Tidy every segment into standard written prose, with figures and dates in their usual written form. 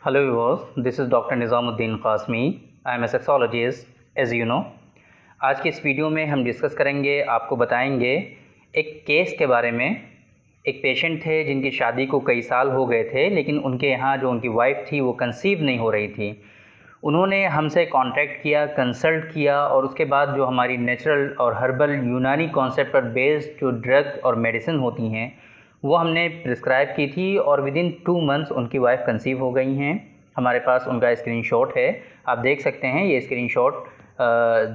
Hello viewers, this is Dr. Nizamuddin Qasmi. I am a sexologist as you know. आज की इस video में हम डिस्कस करेंगे, आपको बताएंगे एक केस के बारे में। एक पेशेंट थे जिनकी शादी को कई साल हो गए थे, लेकिन उनके यहाँ जो उनकी वाइफ थी वो कंसीव नहीं हो रही थी। उन्होंने हमसे कांटेक्ट किया, कंसल्ट किया और उसके बाद जो हमारी नेचुरल और हर्बल यूनानी कॉन्सेप्ट पर बेस्ड जो ड्रग और मेडिसिन होती हैं वो हमने प्रिस्क्राइब की थी और विद इन 2 मंथ्स उनकी वाइफ कंसीव हो गई हैं। हमारे पास उनका स्क्रीनशॉट है, आप देख सकते हैं। ये स्क्रीनशॉट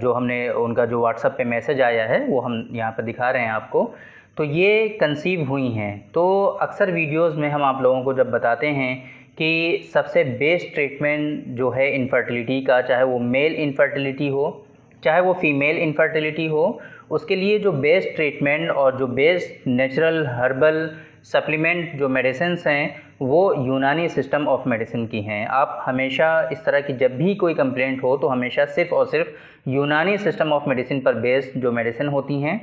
जो हमने उनका जो व्हाट्सएप पे मैसेज आया है वो हम यहाँ पर दिखा रहे हैं आपको। तो ये कंसीव हुई हैं। तो अक्सर वीडियोस में हम आप लोगों को जब बताते हैं कि सबसे बेस्ट ट्रीटमेंट जो है इनफर्टिलिटी का, चाहे वो मेल इनफर्टिलिटी हो चाहे वो फीमेल इनफर्टिलिटी हो, उसके लिए जो बेस्ट ट्रीटमेंट और जो बेस्ट नेचुरल हर्बल सप्लीमेंट जो मेडिसिन्स हैं वो यूनानी सिस्टम ऑफ मेडिसिन की हैं। आप हमेशा इस तरह की जब भी कोई कंप्लेंट हो तो हमेशा सिर्फ़ और सिर्फ यूनानी सिस्टम ऑफ मेडिसिन पर बेस्ड जो मेडिसिन होती हैं,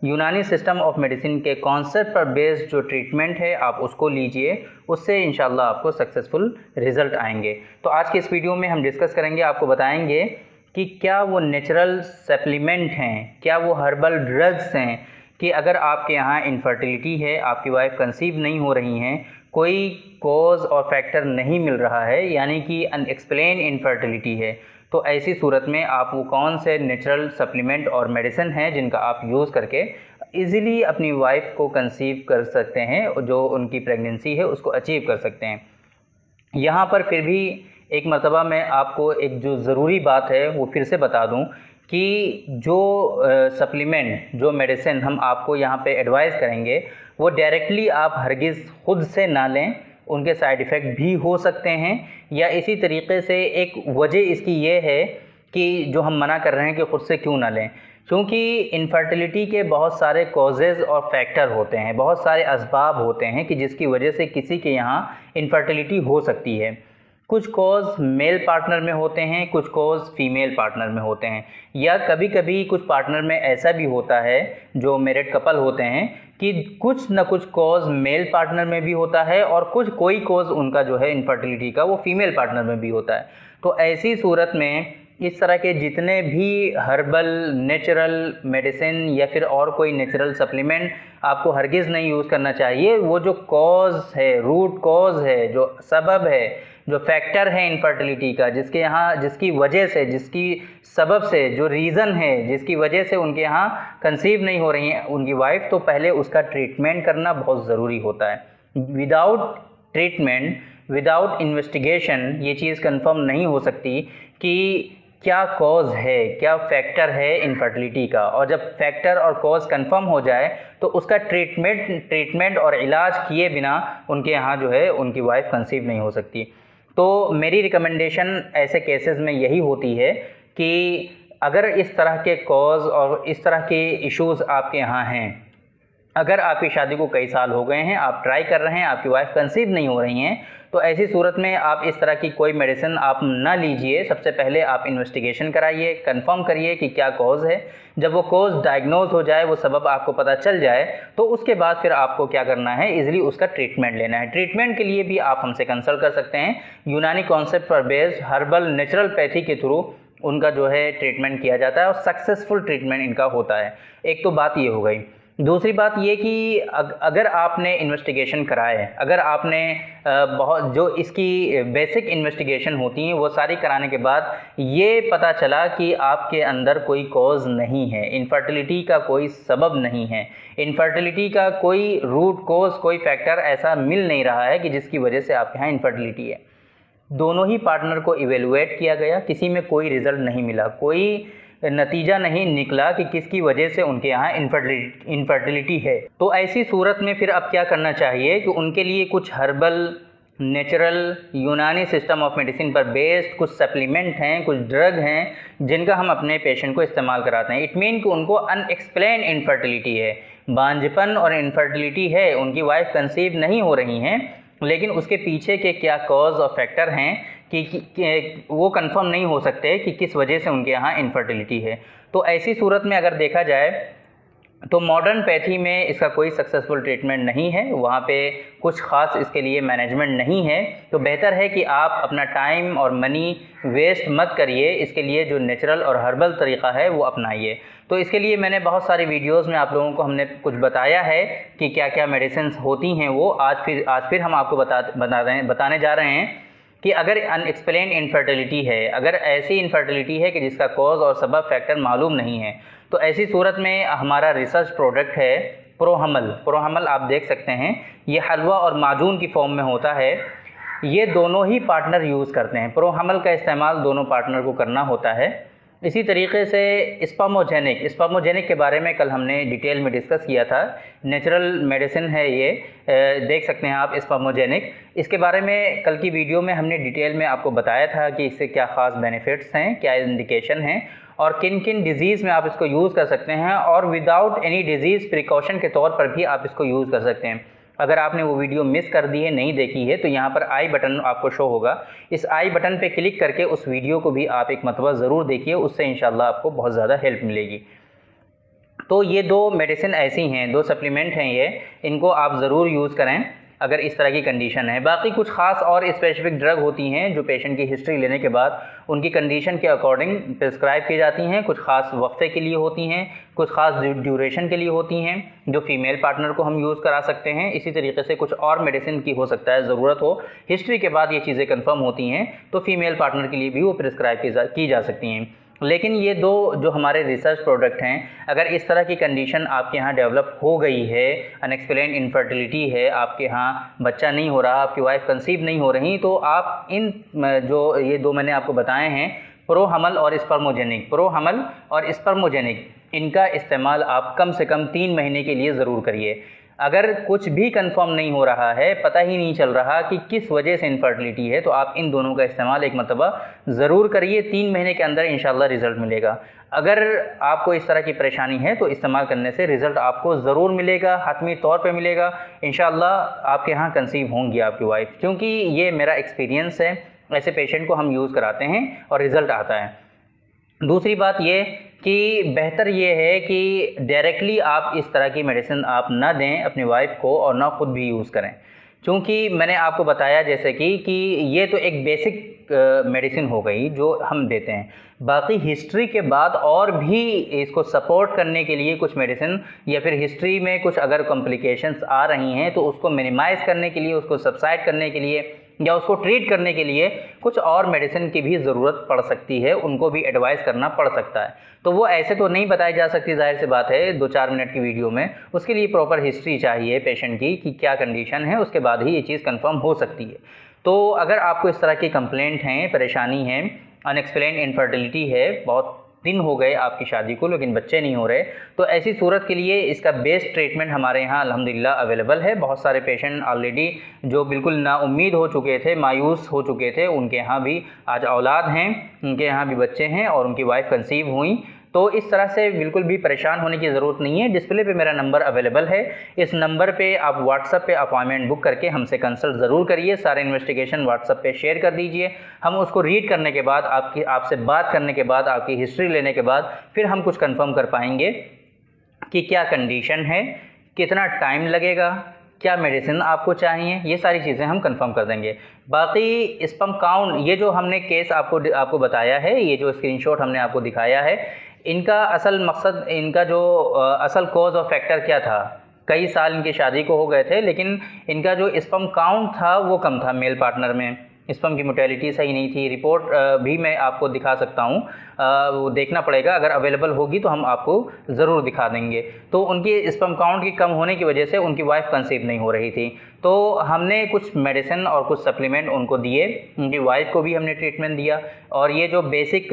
यूनानी सिस्टम ऑफ मेडिसिन के कॉन्सेप्ट पर बेस्ड जो ट्रीटमेंट है आप उसको लीजिए, उससे इंशाल्लाह आपको सक्सेसफुल रिज़ल्ट आएंगे। तो आज के इस वीडियो में हम डिस्कस करेंगे, आपको बताएंगे कि क्या वो नेचुरल सप्लीमेंट हैं, क्या वो हर्बल ड्रग्स हैं कि अगर आपके यहाँ इनफर्टिलिटी है, आपकी वाइफ कंसीव नहीं हो रही हैं, कोई कॉज और फैक्टर नहीं मिल रहा है, यानी कि अनएक्सप्लेन इनफर्टिलिटी है, तो ऐसी सूरत में आप वो कौन से नेचुरल सप्लीमेंट और मेडिसिन हैं जिनका आप यूज़ करके इजीली अपनी वाइफ को कंसीव कर सकते हैं, जो उनकी प्रेगनेंसी है उसको अचीव कर सकते हैं। यहाँ पर फिर भी एक मरतबा मैं आपको एक जो ज़रूरी बात है वो फिर से बता दूं कि जो सप्लीमेंट जो मेडिसिन हम आपको यहाँ पे एडवाइस करेंगे वो डायरेक्टली आप हरगिज़ ख़ुद से ना लें, उनके साइड इफ़ेक्ट भी हो सकते हैं। या इसी तरीके से एक वजह इसकी ये है कि जो हम मना कर रहे हैं कि ख़ुद से क्यों ना लें, क्योंकि इनफर्टिलिटी के बहुत सारे कॉजेज़ और फैक्टर होते हैं, बहुत सारे असबाब होते हैं कि जिसकी वजह से किसी के यहाँ इनफर्टिलिटी हो सकती है। कुछ कॉज मेल पार्टनर में होते हैं, कुछ कॉज फीमेल पार्टनर में होते हैं, या कभी कभी कुछ पार्टनर में ऐसा भी होता है जो मैरिड कपल होते हैं कि कुछ न कुछ कॉज मेल पार्टनर में भी होता है और कोई कॉज उनका जो है इनफर्टिलिटी का वो फीमेल पार्टनर में भी होता है। तो ऐसी सूरत में इस तरह के जितने भी हर्बल नेचुरल मेडिसिन या फिर और कोई नेचुरल सप्लीमेंट आपको हरगिज़ नहीं यूज़ करना चाहिए। वो जो कॉज है, रूट कॉज है, जो सबब है, जो फैक्टर है इनफर्टिलिटी का, जिसके यहाँ जिसकी वजह से, जिसकी सबब से, जो रीज़न है जिसकी वजह से उनके यहाँ कंसीव नहीं हो रही हैं उनकी वाइफ, तो पहले उसका ट्रीटमेंट करना बहुत ज़रूरी होता है। विदाउट ट्रीटमेंट, विदाउट इन्वेस्टिगेशन ये चीज़ कंफर्म नहीं हो सकती कि क्या कॉज है, क्या फैक्टर है इनफर्टिलिटी का। और जब फैक्टर और कॉज कंफर्म हो जाए तो उसका ट्रीटमेंट और इलाज किए बिना उनके यहाँ जो है उनकी वाइफ कंसीव नहीं हो सकती। तो मेरी रिकमेंडेशन ऐसे केसेस में यही होती है कि अगर इस तरह के कॉज और इस तरह के इश्यूज़ आपके यहाँ हैं, अगर आपकी शादी को कई साल हो गए हैं, आप ट्राई कर रहे हैं, आपकी वाइफ कंसीव नहीं हो रही हैं, तो ऐसी सूरत में आप इस तरह की कोई मेडिसिन आप ना लीजिए। सबसे पहले आप इन्वेस्टिगेशन कराइए, कंफर्म करिए कि क्या कॉज है। जब वो कॉज डायग्नोज हो जाए, वो सबब आपको पता चल जाए, तो उसके बाद फिर आपको क्या करना है, इजीली उसका ट्रीटमेंट लेना है। ट्रीटमेंट के लिए भी आप हमसे कंसल्ट कर सकते हैं। यूनानी कॉन्सेप्ट पर बेस्ड हर्बल नेचुरोपैथी के थ्रू उनका जो है ट्रीटमेंट किया जाता है और सक्सेसफुल ट्रीटमेंट इनका होता है। एक तो बात ये हो गई। दूसरी बात ये कि अगर आपने इन्वेस्टिगेशन कराए, अगर आपने बहुत जो इसकी बेसिक इन्वेस्टिगेशन होती हैं वो सारी कराने के बाद ये पता चला कि आपके अंदर कोई कॉज नहीं है, इनफर्टिलिटी का कोई सबब नहीं है, इनफर्टिलिटी का कोई रूट कॉज, कोई फैक्टर ऐसा मिल नहीं रहा है कि जिसकी वजह से आपके यहाँ इनफर्टिलिटी है, दोनों ही पार्टनर को इवेलुएट किया गया, किसी में कोई रिज़ल्ट नहीं मिला, कोई नतीजा नहीं निकला कि किसकी वजह से उनके यहाँ इनफर्टिलिटी है, तो ऐसी सूरत में फिर अब क्या करना चाहिए कि उनके लिए कुछ हर्बल नेचुरल यूनानी सिस्टम ऑफ मेडिसिन पर बेस्ड कुछ सप्लीमेंट हैं, कुछ ड्रग हैं जिनका हम अपने पेशेंट को इस्तेमाल कराते हैं। इट मीन कि उनको अनएक्सप्लेन इनफर्टिलिटी है, बांझपन और इनफर्टिलिटी है, उनकी वाइफ कंसीव नहीं हो रही हैं, लेकिन उसके पीछे के क्या कॉज और फैक्टर हैं कि वो कंफर्म नहीं हो सकते कि किस वजह से उनके यहाँ इनफर्टिलिटी है। तो ऐसी सूरत में अगर देखा जाए तो मॉडर्न पैथी में इसका कोई सक्सेसफुल ट्रीटमेंट नहीं है, वहाँ पे कुछ ख़ास इसके लिए मैनेजमेंट नहीं है। तो बेहतर है कि आप अपना टाइम और मनी वेस्ट मत करिए, इसके लिए जो नेचुरल और हर्बल तरीक़ा है वो अपनाइए। तो इसके लिए मैंने बहुत सारी वीडियोज़ में आप लोगों को हमने कुछ बताया है कि क्या क्या मेडिसिन होती हैं। वो आज फिर हम आपको बताने जा रहे हैं कि अगर अनएक्सप्लेन इनफर्टिलिटी है, अगर ऐसी इनफर्टिलिटी है कि जिसका कॉज और सबब फैक्टर मालूम नहीं है, तो ऐसी सूरत में हमारा रिसर्च प्रोडक्ट है प्रोहमल आप देख सकते हैं। ये हलवा और माजून की फॉर्म में होता है। ये दोनों ही पार्टनर यूज़ करते हैं। प्रोहमल का इस्तेमाल दोनों पार्टनर को करना होता है। इसी तरीके से स्पर्मोजेनिक के बारे में कल हमने डिटेल में डिस्कस किया था। नेचुरल मेडिसिन है ये, देख सकते हैं आप स्पर्मोजेनिक। इसके बारे में कल की वीडियो में हमने डिटेल में आपको बताया था कि इससे क्या ख़ास बेनिफिट्स हैं, क्या इंडिकेशन हैं और किन किन डिज़ीज़ में आप इसको यूज़ कर सकते हैं, और विदाउट एनी डिज़ीज़ प्रिकॉशन के तौर पर भी आप इसको यूज़ कर सकते हैं। अगर आपने वो वीडियो मिस कर दी है, नहीं देखी है, तो यहाँ पर आई बटन आपको शो होगा। इस आई बटन पे क्लिक करके उस वीडियो को भी आप एक मरतबा ज़रूर देखिए, उससे इंशाल्लाह आपको बहुत ज़्यादा हेल्प मिलेगी। तो ये 2 मेडिसिन ऐसी हैं, 2 सप्लीमेंट हैं ये, इनको आप ज़रूर यूज़ करें अगर इस तरह की कंडीशन है। बाकी कुछ ख़ास और स्पेसिफिक ड्रग होती हैं जो पेशेंट की हिस्ट्री लेने के बाद उनकी कंडीशन के अकॉर्डिंग प्रिस्क्राइब की जाती हैं। कुछ ख़ास वक्फे के लिए होती हैं, कुछ ख़ास ड्यूरेशन के लिए होती हैं, जो फीमेल पार्टनर को हम यूज़ करा सकते हैं। इसी तरीके से कुछ और मेडिसिन की हो सकता है ज़रूरत हो, हिस्ट्री के बाद ये चीज़ें कंफर्म होती हैं, तो फीमेल पार्टनर के लिए भी वो प्रिस्क्राइब की जा सकती हैं। लेकिन ये 2 जो हमारे रिसर्च प्रोडक्ट हैं, अगर इस तरह की कंडीशन आपके यहाँ डेवलप हो गई है, अनएक्सप्लेन इनफर्टिलिटी है, आपके यहाँ बच्चा नहीं हो रहा, आपकी वाइफ कंसीव नहीं हो रही, तो आप इन जो ये 2 मैंने आपको बताए हैं, प्रोहमल और स्पर्मोजेनिक, इनका इस्तेमाल आप कम से कम 3 महीने के लिए ज़रूर करिए। अगर कुछ भी कंफर्म नहीं हो रहा है, पता ही नहीं चल रहा कि किस वजह से इनफर्टिलिटी है, तो आप इन दोनों का इस्तेमाल एक मरतबा ज़रूर करिए। 3 महीने के अंदर इंशाल्लाह रिज़ल्ट मिलेगा। अगर आपको इस तरह की परेशानी है तो इस्तेमाल करने से रिज़ल्ट आपको ज़रूर मिलेगा, हतमी तौर पे मिलेगा। इंशाल्लाह आपके यहाँ कंसीव होंगी आपकी वाइफ, क्योंकि ये मेरा एक्सपीरियंस है। ऐसे पेशेंट को हम यूज़ कराते हैं और रिज़ल्ट आता है। दूसरी बात ये कि बेहतर ये है कि डायरेक्टली आप इस तरह की मेडिसिन आप ना दें अपनी वाइफ को और ना खुद भी यूज़ करें, क्योंकि मैंने आपको बताया जैसे कि ये तो एक बेसिक मेडिसिन हो गई जो हम देते हैं। बाकी हिस्ट्री के बाद और भी इसको सपोर्ट करने के लिए कुछ मेडिसिन, या फिर हिस्ट्री में कुछ अगर कॉम्प्लिकेशंस आ रही हैं तो उसको मिनिमाइज़ करने के लिए, उसको सबसाइड करने के लिए या उसको ट्रीट करने के लिए कुछ और मेडिसिन की भी ज़रूरत पड़ सकती है, उनको भी एडवाइस करना पड़ सकता है। तो वो ऐसे तो नहीं बताई जा सकती, जाहिर सी बात है 2-4 मिनट की वीडियो में। उसके लिए प्रॉपर हिस्ट्री चाहिए पेशेंट की कि क्या कंडीशन है, उसके बाद ही ये चीज़ कंफर्म हो सकती है। तो अगर आपको इस तरह की कंप्लेंट हैं, परेशानी है, अनएक्सप्लेन इनफर्टिलिटी है, बहुत दिन हो गए आपकी शादी को लेकिन बच्चे नहीं हो रहे, तो ऐसी सूरत के लिए इसका बेस्ट ट्रीटमेंट हमारे यहाँ अल्हम्दुलिल्लाह अवेलेबल है। बहुत सारे पेशेंट ऑलरेडी जो बिल्कुल नाउम्मीद हो चुके थे, मायूस हो चुके थे, उनके यहाँ भी आज औलाद हैं, उनके यहाँ भी बच्चे हैं और उनकी वाइफ कंसीव हुई। तो इस तरह से बिल्कुल भी परेशान होने की ज़रूरत नहीं है। डिस्प्ले पे मेरा नंबर अवेलेबल है, इस नंबर पे आप व्हाट्सएप पे अपॉइंटमेंट बुक करके हमसे कंसल्ट ज़रूर करिए। सारे इन्वेस्टिगेशन व्हाट्सएप पे शेयर कर दीजिए। हम उसको रीड करने के बाद, आपसे बात करने के बाद, आपकी हिस्ट्री लेने के बाद फिर हम कुछ कंफर्म कर पाएंगे कि क्या कंडीशन है, कितना टाइम लगेगा, क्या मेडिसिन आपको चाहिए, ये सारी चीज़ें हम कंफर्म कर देंगे। बाकी स्पर्म काउंट, ये जो हमने केस आपको बताया है, ये जो स्क्रीनशॉट हमने आपको दिखाया है, इनका असल मकसद, इनका जो असल कॉज और फैक्टर क्या था, कई साल इनकी शादी को हो गए थे लेकिन इनका जो स्पर्म काउंट था वो कम था मेल पार्टनर में, स्पर्म की मोटेलिटी सही नहीं थी। रिपोर्ट भी मैं आपको दिखा सकता हूँ, वो देखना पड़ेगा, अगर अवेलेबल होगी तो हम आपको ज़रूर दिखा देंगे। तो उनकी स्पर्म काउंट की कम होने की वजह से उनकी वाइफ कंसीव नहीं हो रही थी, तो हमने कुछ मेडिसिन और कुछ सप्लीमेंट उनको दिए, उनकी वाइफ को भी हमने ट्रीटमेंट दिया। और ये जो बेसिक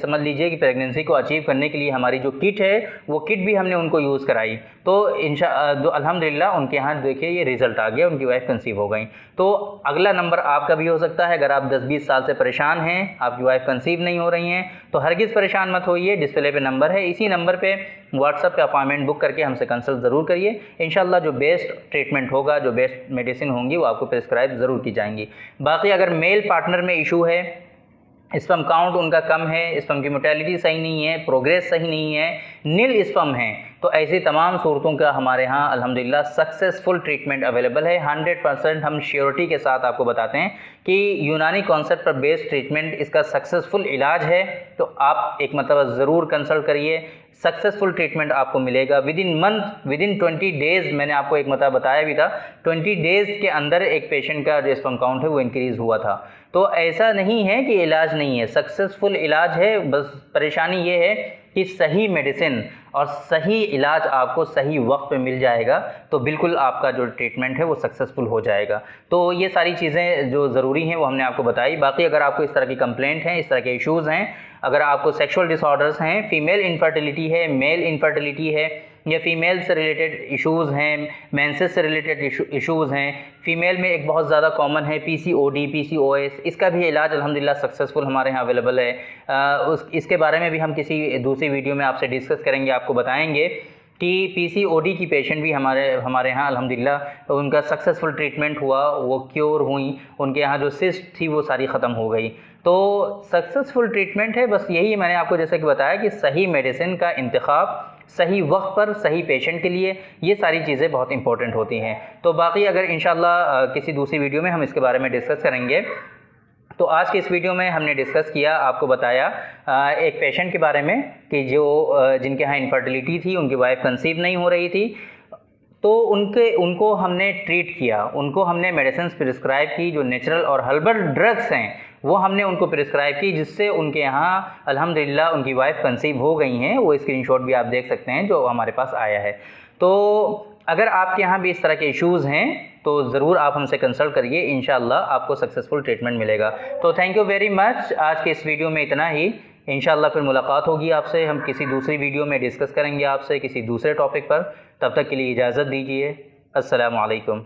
समझ लीजिए कि प्रेगनेंसी को अचीव करने के लिए हमारी जो किट है वो किट भी हमने उनको यूज़ कराई। तो अल्हम्दुलिल्लाह उनके यहाँ देखिए ये रिज़ल्ट आ गया, उनकी वाइफ कंसीव हो गई। तो अगला नंबर आपका भी हो सकता है, अगर आप 10-20 साल से परेशान हैं, आपकी वाइफ कंसीव नहीं हो रही हैं, तो हरगिज़ परेशान मत होइए। डिस्प्ले पे नंबर है, इसी नंबर पे व्हाट्सएप पे अपॉइंटमेंट बुक करके हमसे कंसल्ट ज़रूर करिए। इंशाल्लाह जो बेस्ट ट्रीटमेंट होगा, जो बेस्ट मेडिसिन होंगी वो आपको प्रिस्क्राइब ज़रूर की जाएंगी। बाकी अगर मेल पार्टनर में इशू है, स्पर्म काउंट उनका कम है, स्पर्म की मोटेलिटी सही नहीं है, प्रोग्रेस सही नहीं है, नील स्पर्म है, तो ऐसी तमाम सूरतों का हमारे यहाँ अल्हम्दुलिल्लाह सक्सेसफुल ट्रीटमेंट अवेलेबल है। 100% हम श्योरिटी के साथ आपको बताते हैं कि यूनानी कॉन्सेप्ट पर बेस्ड ट्रीटमेंट इसका सक्सेसफुल इलाज है। तो आप एक मरतबा ज़रूर कंसल्ट करिए, सक्सेसफुल ट्रीटमेंट आपको मिलेगा with in month, with in 20 days. मैंने आपको एक मरतबा बताया भी था, 20 डेज़ के अंदर एक पेशेंट का जो स्पर्म काउंट है वो इंक्रीज़ हुआ था। तो ऐसा नहीं है कि इलाज नहीं है, सक्सेसफुल इलाज है। बस परेशानी ये है कि सही मेडिसिन और सही इलाज आपको सही वक्त पे मिल जाएगा तो बिल्कुल आपका जो ट्रीटमेंट है वो सक्सेसफुल हो जाएगा। तो ये सारी चीज़ें जो ज़रूरी हैं वो हमने आपको बताई। बाकी अगर आपको इस तरह की कंप्लेंट हैं, इस तरह के इश्यूज़ हैं, अगर आपको सेक्सुअल डिसऑर्डर्स हैं, फीमेल इनफर्टिलिटी है, मेल इनफर्टिलिटी है, या फीमेल से रिलेटेड इश्यूज़ हैं, मेंसेस से रिलेटेड इश्यूज़ हैं, फ़ीमेल में एक बहुत ज़्यादा कॉमन है PCOD, PCOS, इसका भी इलाज अल्हम्दुलिल्लाह सक्सेसफुल हमारे यहाँ अवेलेबल है। इसके बारे में भी हम किसी दूसरी वीडियो में आपसे डिस्कस करेंगे, आपको बताएंगे कि PCOD की पेशेंट भी हमारे यहाँ अल्हम्दुलिल्लाह उनका सक्सेसफुल ट्रीटमेंट हुआ, वो क्योर हुई, उनके यहाँ जो सिस्ट थी वो सारी ख़त्म हो गई। तो सक्सेसफुल ट्रीटमेंट है। बस यही मैंने आपको जैसे कि बताया कि सही मेडिसिन का इंतखाब सही वक्त पर सही पेशेंट के लिए, ये सारी चीज़ें बहुत इंपॉर्टेंट होती हैं। तो बाकी अगर इंशाल्लाह किसी दूसरी वीडियो में हम इसके बारे में डिस्कस करेंगे। तो आज के इस वीडियो में हमने डिस्कस किया, आपको बताया एक पेशेंट के बारे में कि जो जिनके यहाँ इनफर्टिलिटी थी, उनकी वाइफ कंसीव नहीं हो रही थी, तो उनको हमने ट्रीट किया, उनको हमने मेडिसिन प्रिस्क्राइब की, जो नेचुरल और हर्बल ड्रग्स हैं वो हमने उनको प्रिस्क्राइब की, जिससे उनके यहाँ अल्हम्दुलिल्लाह उनकी वाइफ कंसीव हो गई हैं। वो स्क्रीनशॉट भी आप देख सकते हैं जो हमारे पास आया है। तो अगर आपके यहाँ भी इस तरह के इश्यूज़ हैं तो ज़रूर आप हमसे कंसल्ट करिए, इंशाअल्लाह आपको सक्सेसफुल ट्रीटमेंट मिलेगा। तो थैंक यू वेरी मच। आज के इस वीडियो में इतना ही। इंशाअल्लाह फिर मुलाकात होगी आपसे, हम किसी दूसरी वीडियो में डिस्कस करेंगे आपसे किसी दूसरे टॉपिक पर। तब तक के लिए इजाज़त दीजिए। अस्सलामु अलैकुम।